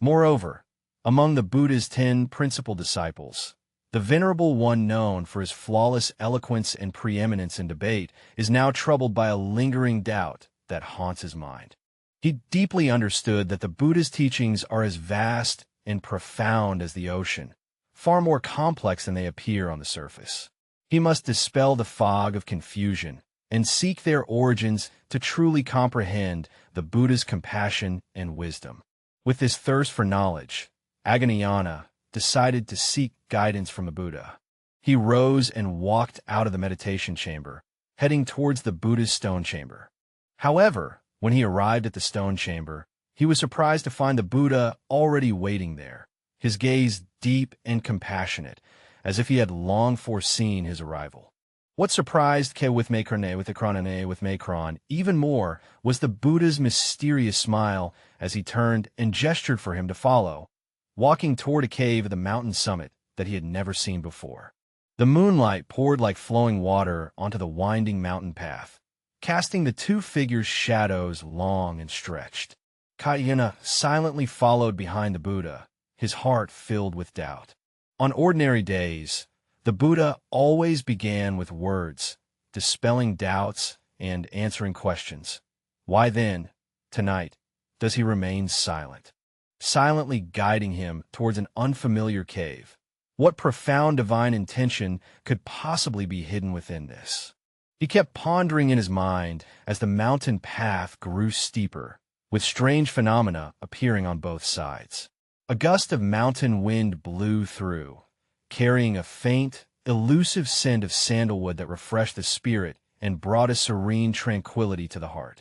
Moreover, among the Buddha's 10 principal disciples, the Venerable One, known for his flawless eloquence and preeminence in debate, is now troubled by a lingering doubt that haunts his mind. He deeply understood that the Buddha's teachings are as vast and profound as the ocean, far more complex than they appear on the surface. He must dispel the fog of confusion and seek their origins to truly comprehend the Buddha's compassion and wisdom. With this thirst for knowledge, Kātyāyana decided to seek guidance from the Buddha. He rose and walked out of the meditation chamber, heading towards the Buddha's stone chamber. However, when he arrived at the stone chamber, he was surprised to find the Buddha already waiting there, his gaze deep and compassionate, as if he had long foreseen his arrival. What surprised Kātyāyana even more was the Buddha's mysterious smile as he turned and gestured for him to follow, walking toward a cave at the mountain summit that he had never seen before. The moonlight poured like flowing water onto the winding mountain path, casting the two figures' shadows long and stretched. Kātyāyana silently followed behind the Buddha, his heart filled with doubt. On ordinary days, the Buddha always began with words, dispelling doubts and answering questions. Why then, tonight, does he remain silent, silently guiding him towards an unfamiliar cave? What profound divine intention could possibly be hidden within this? He kept pondering in his mind as the mountain path grew steeper, with strange phenomena appearing on both sides. A gust of mountain wind blew through, carrying a faint, elusive scent of sandalwood that refreshed the spirit and brought a serene tranquility to the heart.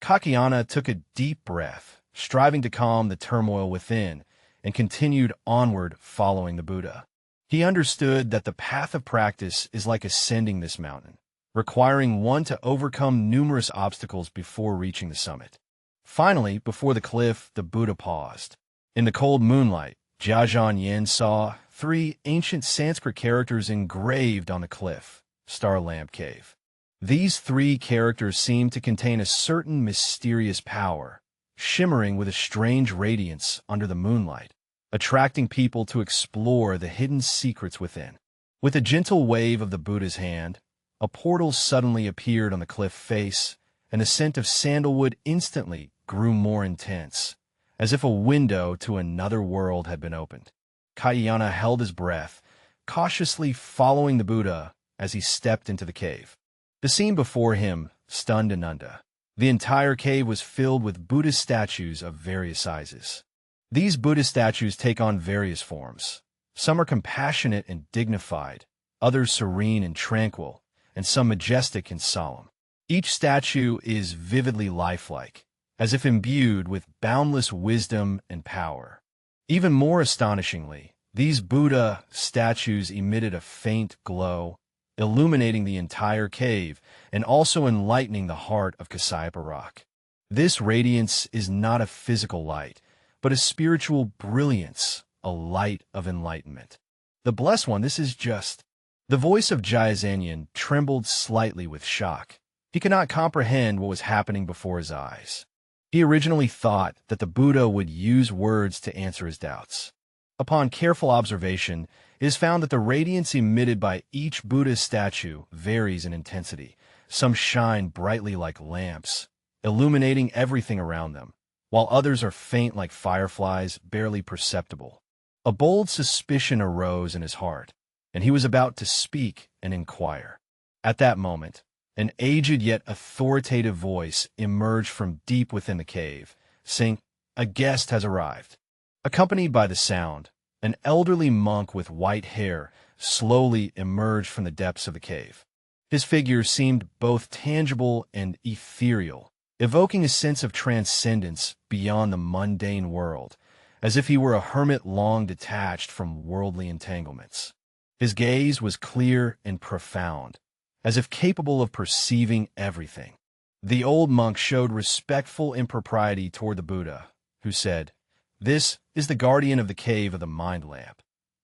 Kātyāyana took a deep breath, striving to calm the turmoil within, and continued onward following the Buddha. He understood that the path of practice is like ascending this mountain, requiring one to overcome numerous obstacles before reaching the summit. Finally, before the cliff, the Buddha paused. In the cold moonlight, Kātyāyana saw 3 ancient Sanskrit characters engraved on the cliff, Star Lamp Cave. These 3 characters seemed to contain a certain mysterious power, shimmering with a strange radiance under the moonlight, attracting people to explore the hidden secrets within. With a gentle wave of the Buddha's hand, a portal suddenly appeared on the cliff face, and the scent of sandalwood instantly grew more intense, as if a window to another world had been opened. Kātyāyana held his breath, cautiously following the Buddha as he stepped into the cave. The scene before him stunned Ananda. The entire cave was filled with Buddhist statues of various sizes. These Buddhist statues take on various forms. Some are compassionate and dignified, others serene and tranquil, and some majestic and solemn. Each statue is vividly lifelike, as if imbued with boundless wisdom and power. Even more astonishingly, these Buddha statues emitted a faint glow, illuminating the entire cave and also enlightening the heart of Kātyāyana rock. This radiance is not a physical light, but a spiritual brilliance, a light of enlightenment. The Blessed One, this is just... The voice of Kātyāyana trembled slightly with shock. He could not comprehend what was happening before his eyes. He originally thought that the Buddha would use words to answer his doubts. Upon careful observation, it is found that the radiance emitted by each Buddha statue varies in intensity. Some shine brightly like lamps, illuminating everything around them, while others are faint like fireflies, barely perceptible. A bold suspicion arose in his heart, and he was about to speak and inquire. At that moment, an aged yet authoritative voice emerged from deep within the cave, saying, "A guest has arrived." Accompanied by the sound, an elderly monk with white hair slowly emerged from the depths of the cave. His figure seemed both tangible and ethereal, evoking a sense of transcendence beyond the mundane world, as if he were a hermit long detached from worldly entanglements. His gaze was clear and profound, as if capable of perceiving everything. The old monk showed respectful impropriety toward the Buddha, who said, "This is the guardian of the cave of the mind lamp.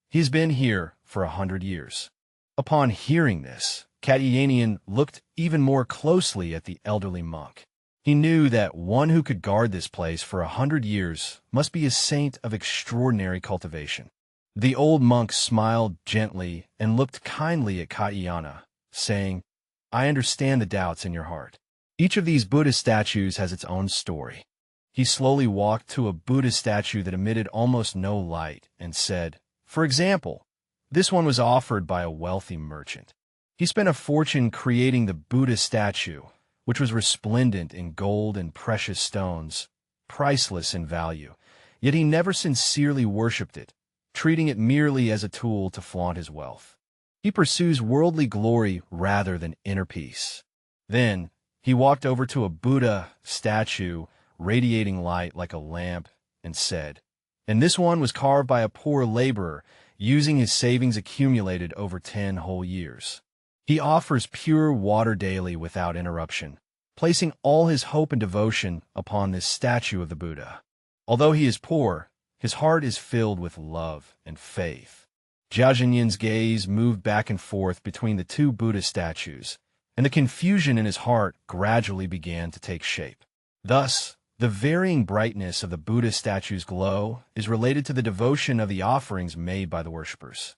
He has been here for 100 years. Upon hearing this, Kātyāyana looked even more closely at the elderly monk. He knew that one who could guard this place for 100 years must be a saint of extraordinary cultivation. The old monk smiled gently and looked kindly at Kātyāyana, saying, "I understand the doubts in your heart. Each of these Buddhist statues has its own story." He slowly walked to a Buddhist statue that emitted almost no light and said, "For example, this one was offered by a wealthy merchant. He spent a fortune creating the Buddha statue, which was resplendent in gold and precious stones, priceless in value, yet he never sincerely worshipped it, treating it merely as a tool to flaunt his wealth. He pursues worldly glory rather than inner peace." Then he walked over to a Buddha statue radiating light like a lamp and said, "And this one was carved by a poor laborer using his savings accumulated over 10 whole years. He offers pure water daily without interruption, placing all his hope and devotion upon this statue of the Buddha. Although he is poor, his heart is filled with love and faith." Jiazhenyan's gaze moved back and forth between the two Buddha statues, and the confusion in his heart gradually began to take shape. Thus, the varying brightness of the Buddha statue's glow is related to the devotion of the offerings made by the worshippers.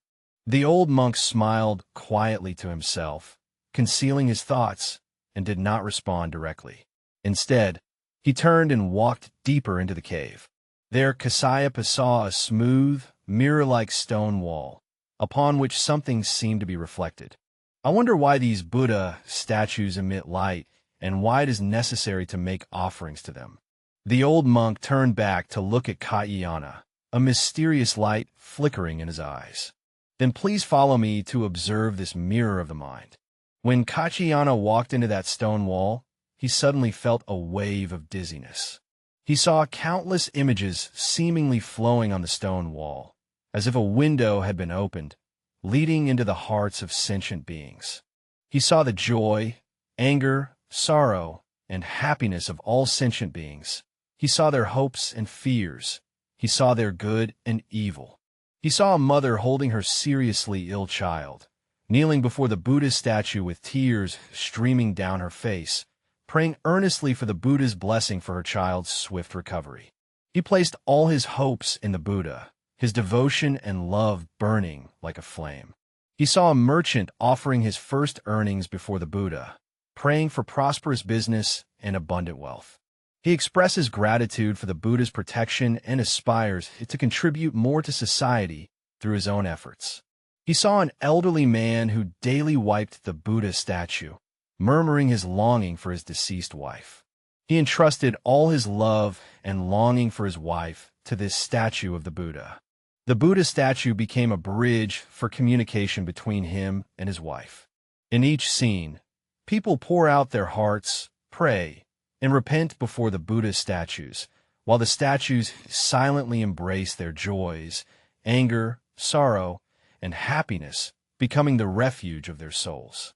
The old monk smiled quietly to himself, concealing his thoughts, and did not respond directly. Instead, he turned and walked deeper into the cave. There, Kātyāyana saw a smooth, mirror-like stone wall, upon which something seemed to be reflected. "I wonder why these Buddha statues emit light, and why it is necessary to make offerings to them." The old monk turned back to look at Kātyāyana, a mysterious light flickering in his eyes. "Then please follow me to observe this mirror of the mind." When Kātyāyana walked into that stone wall, he suddenly felt a wave of dizziness. He saw countless images seemingly flowing on the stone wall, as if a window had been opened, leading into the hearts of sentient beings. He saw the joy, anger, sorrow, and happiness of all sentient beings. He saw their hopes and fears. He saw their good and evil. He saw a mother holding her seriously ill child, kneeling before the Buddha statue with tears streaming down her face, praying earnestly for the Buddha's blessing for her child's swift recovery. He placed all his hopes in the Buddha, his devotion and love burning like a flame. He saw a merchant offering his first earnings before the Buddha, praying for prosperous business and abundant wealth. He expresses gratitude for the Buddha's protection and aspires to contribute more to society through his own efforts. He saw an elderly man who daily wiped the Buddha statue, murmuring his longing for his deceased wife. He entrusted all his love and longing for his wife to this statue of the Buddha. The Buddha statue became a bridge for communication between him and his wife. In each scene, people pour out their hearts, pray, and repent before the Buddha statues, while the statues silently embrace their joys, anger, sorrow, and happiness, becoming the refuge of their souls.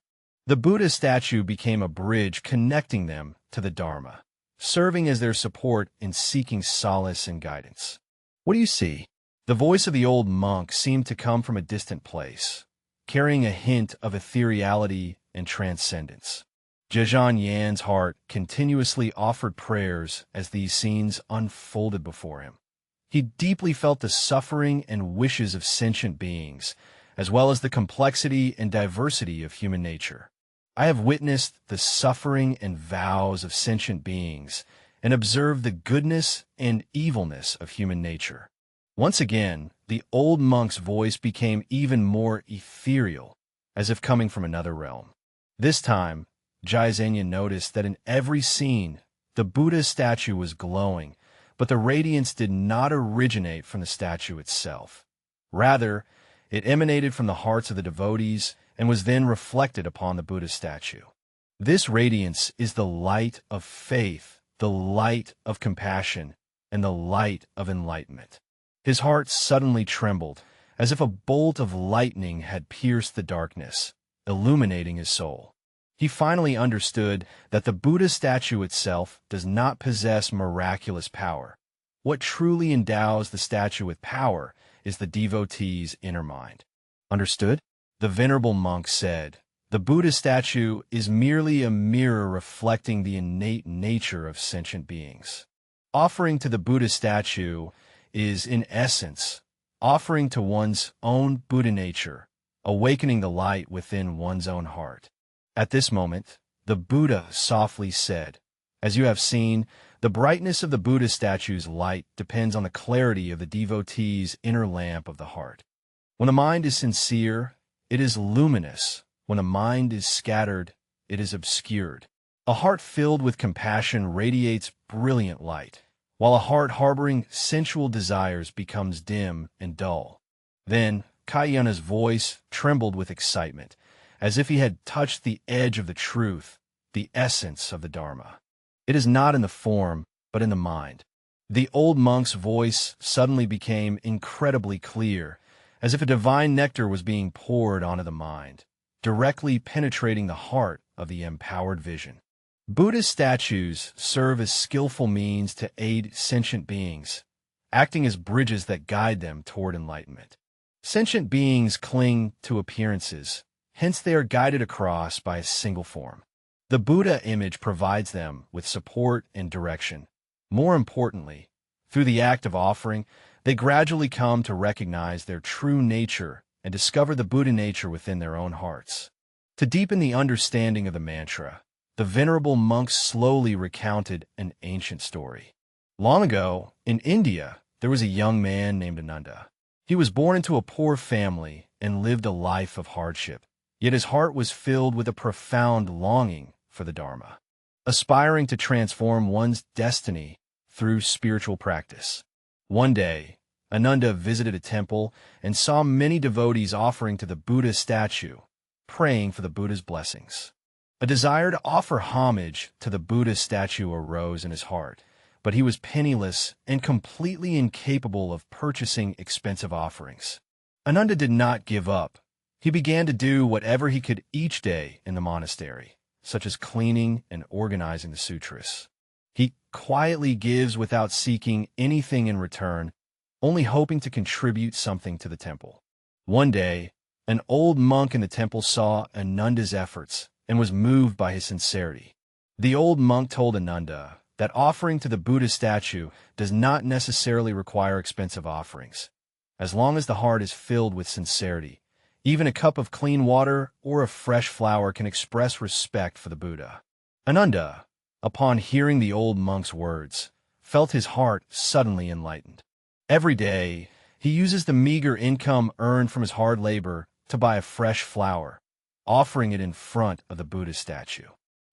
The Buddha statue became a bridge connecting them to the Dharma, serving as their support in seeking solace and guidance. "What do you see?" The voice of the old monk seemed to come from a distant place, carrying a hint of ethereality and transcendence. Jiazhenyan's heart continuously offered prayers as these scenes unfolded before him. He deeply felt the suffering and wishes of sentient beings, as well as the complexity and diversity of human nature. "I have witnessed the suffering and vows of sentient beings and observed the goodness and evilness of human nature." Once again, the old monk's voice became even more ethereal, as if coming from another realm. This time, Jiazhenyan noticed that in every scene, the Buddha statue was glowing, but the radiance did not originate from the statue itself. Rather, it emanated from the hearts of the devotees and was then reflected upon the Buddha statue. This radiance is the light of faith, the light of compassion, and the light of enlightenment. His heart suddenly trembled, as if a bolt of lightning had pierced the darkness, illuminating his soul. He finally understood that the Buddha statue itself does not possess miraculous power. What truly endows the statue with power is the devotee's inner mind. "Understood?" the venerable monk said, The Buddha statue is merely a mirror reflecting the innate nature of sentient beings. Offering to the Buddha statue is, in essence, offering to one's own Buddha nature, awakening the light within one's own heart. At this moment, the Buddha softly said, "As you have seen, the brightness of the Buddha statue's light depends on the clarity of the devotee's inner lamp of the heart. When the mind is sincere, it is luminous. When the mind is scattered, it is obscured. A heart filled with compassion radiates brilliant light, while a heart harboring sensual desires becomes dim and dull." Then Kātyāyana's voice trembled with excitement, as if he had touched the edge of the truth, the essence of the Dharma. It is not in the form, but in the mind. The old monk's voice suddenly became incredibly clear, as if a divine nectar was being poured onto the mind, directly penetrating the heart of the empowered vision. Buddhist statues serve as skillful means to aid sentient beings, acting as bridges that guide them toward enlightenment. Sentient beings cling to appearances, hence they are guided across by a single form. The Buddha image provides them with support and direction. More importantly, through the act of offering, they gradually come to recognize their true nature and discover the Buddha nature within their own hearts. To deepen the understanding of the mantra, the venerable monks slowly recounted an ancient story. Long ago, in India, there was a young man named Ananda. He was born into a poor family and lived a life of hardship, yet his heart was filled with a profound longing for the Dharma, aspiring to transform one's destiny through spiritual practice. One day, Ananda visited a temple and saw many devotees offering to the Buddha statue, praying for the Buddha's blessings. A desire to offer homage to the Buddha statue arose in his heart, but he was penniless and completely incapable of purchasing expensive offerings. Ananda did not give up. He began to do whatever he could each day in the monastery, such as cleaning and organizing the sutras. He quietly gives without seeking anything in return, only hoping to contribute something to the temple. One day, an old monk in the temple saw Ananda's efforts and was moved by his sincerity. The old monk told Ananda that offering to the Buddha statue does not necessarily require expensive offerings. As long as the heart is filled with sincerity, even a cup of clean water or a fresh flower can express respect for the Buddha. Ananda, upon hearing the old monk's words, felt his heart suddenly enlightened. Every day, he uses the meager income earned from his hard labor to buy a fresh flower, offering it in front of the Buddha statue.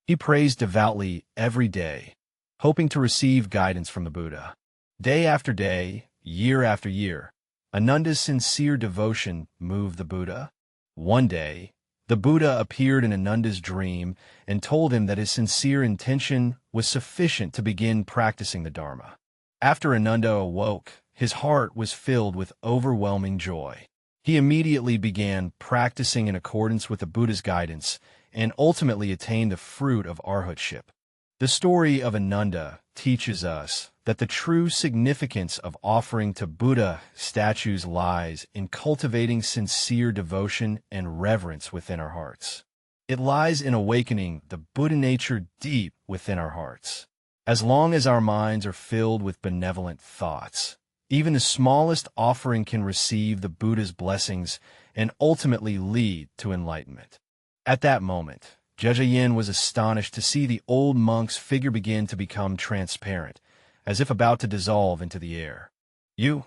He prays devoutly every day, hoping to receive guidance from the Buddha. Day after day, year after year, Ananda's sincere devotion moved the Buddha. One day, the Buddha appeared in Ananda's dream and told him that his sincere intention was sufficient to begin practicing the Dharma. After Ananda awoke, his heart was filled with overwhelming joy. He immediately began practicing in accordance with the Buddha's guidance and ultimately attained the fruit of arhatship. The story of Ananda teaches us that the true significance of offering to Buddha statues lies in cultivating sincere devotion and reverence within our hearts. It lies in awakening the Buddha nature deep within our hearts. As long as our minds are filled with benevolent thoughts, even the smallest offering can receive the Buddha's blessings and ultimately lead to enlightenment. At that moment, Kātyāyana was astonished to see the old monk's figure begin to become transparent, as if about to dissolve into the air. You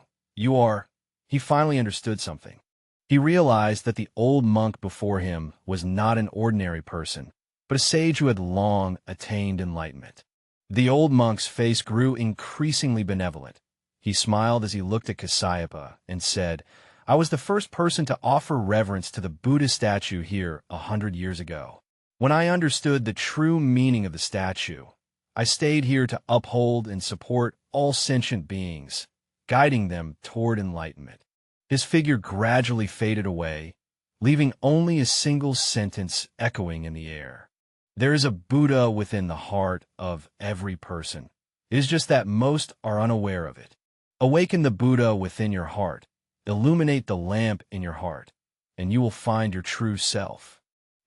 are... He finally understood something. He realized that the old monk before him was not an ordinary person, but a sage who had long attained enlightenment. The old monk's face grew increasingly benevolent. He smiled as he looked at Kātyāyana and said, "I was the first person to offer reverence to the Buddha statue here 100 years ago. When I understood the true meaning of the statue, I stayed here to uphold and support all sentient beings, guiding them toward enlightenment." His figure gradually faded away, leaving only a single sentence echoing in the air. There is a Buddha within the heart of every person. It is just that most are unaware of it. Awaken the Buddha within your heart, illuminate the lamp in your heart, and you will find your true self.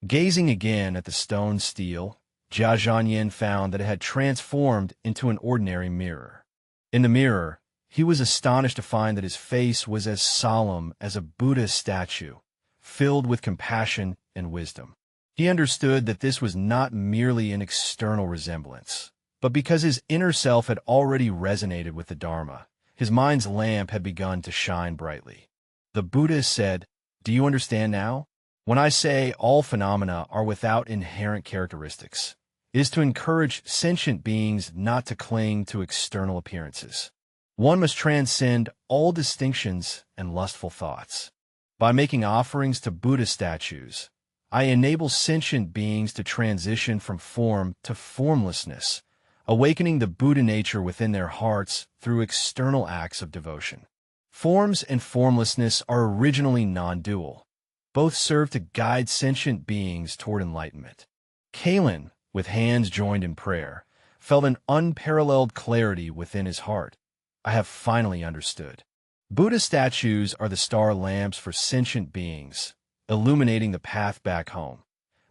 Gazing again at the stone stele, Jiazhanyin found that it had transformed into an ordinary mirror. In the mirror, he was astonished to find that his face was as solemn as a Buddha statue, filled with compassion and wisdom. He understood that this was not merely an external resemblance, but because his inner self had already resonated with the Dharma, his mind's lamp had begun to shine brightly. The Buddha said, "Do you understand now? When I say all phenomena are without inherent characteristics, it is to encourage sentient beings not to cling to external appearances. One must transcend all distinctions and lustful thoughts. By making offerings to Buddha statues, I enable sentient beings to transition from form to formlessness, awakening the Buddha nature within their hearts through external acts of devotion. Forms and formlessness are originally non-dual. Both serve to guide sentient beings toward enlightenment." Kātyāyana, with hands joined in prayer, felt an unparalleled clarity within his heart. "I have finally understood. Buddha statues are the star lamps for sentient beings, illuminating the path back home.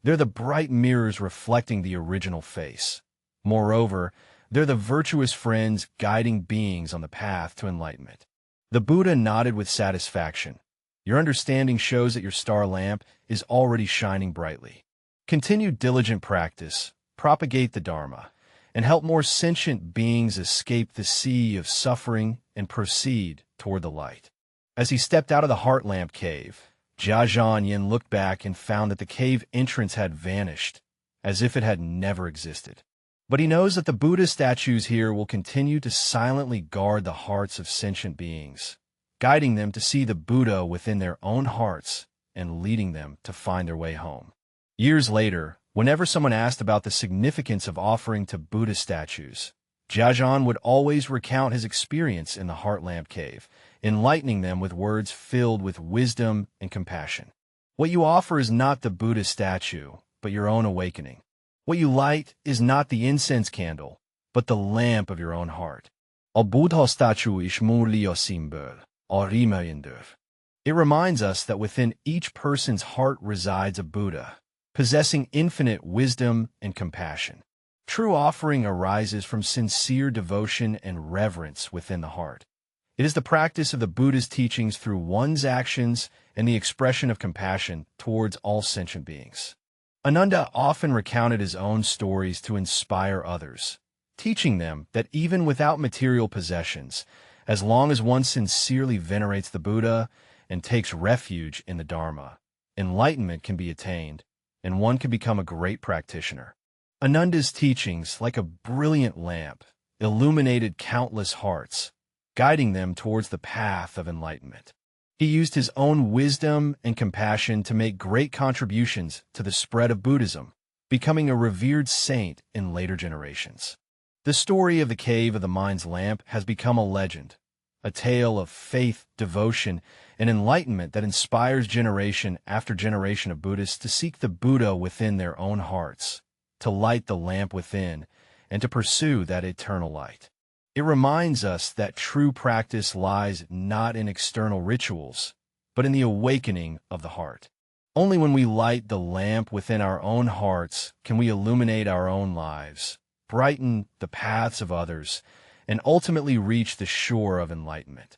They're the bright mirrors reflecting the original face. Moreover, they're the virtuous friends guiding beings on the path to enlightenment." The Buddha nodded with satisfaction. "Your understanding shows that your star lamp is already shining brightly. Continue diligent practice, propagate the Dharma, and help more sentient beings escape the sea of suffering and proceed toward the light." As he stepped out of the heart lamp cave, Jiazhanyin looked back and found that the cave entrance had vanished, as if it had never existed. But he knows that the Buddha statues here will continue to silently guard the hearts of sentient beings, guiding them to see the Buddha within their own hearts and leading them to find their way home. Years later, whenever someone asked about the significance of offering to Buddha statues, Jiazhan would always recount his experience in the heart lamp cave, enlightening them with words filled with wisdom and compassion. What you offer is not the Buddha statue, but your own awakening. What you light is not the incense candle, but the lamp of your own heart. Al Buddha statue is mulig och symbol, och rimöjendöv. It reminds us that within each person's heart resides a Buddha, possessing infinite wisdom and compassion. True offering arises from sincere devotion and reverence within the heart. It is the practice of the Buddha's teachings through one's actions and the expression of compassion towards all sentient beings. Ananda often recounted his own stories to inspire others, teaching them that even without material possessions, as long as one sincerely venerates the Buddha and takes refuge in the Dharma, enlightenment can be attained, and one can become a great practitioner. Ananda's teachings, like a brilliant lamp, illuminated countless hearts, guiding them towards the path of enlightenment. He used his own wisdom and compassion to make great contributions to the spread of Buddhism, becoming a revered saint in later generations. The story of the Cave of the Mind's Lamp has become a legend, a tale of faith, devotion, and enlightenment that inspires generation after generation of Buddhists to seek the Buddha within their own hearts, to light the lamp within, and to pursue that eternal light. It reminds us that true practice lies not in external rituals, but in the awakening of the heart. Only when we light the lamp within our own hearts can we illuminate our own lives, brighten the paths of others, and ultimately reach the shore of enlightenment.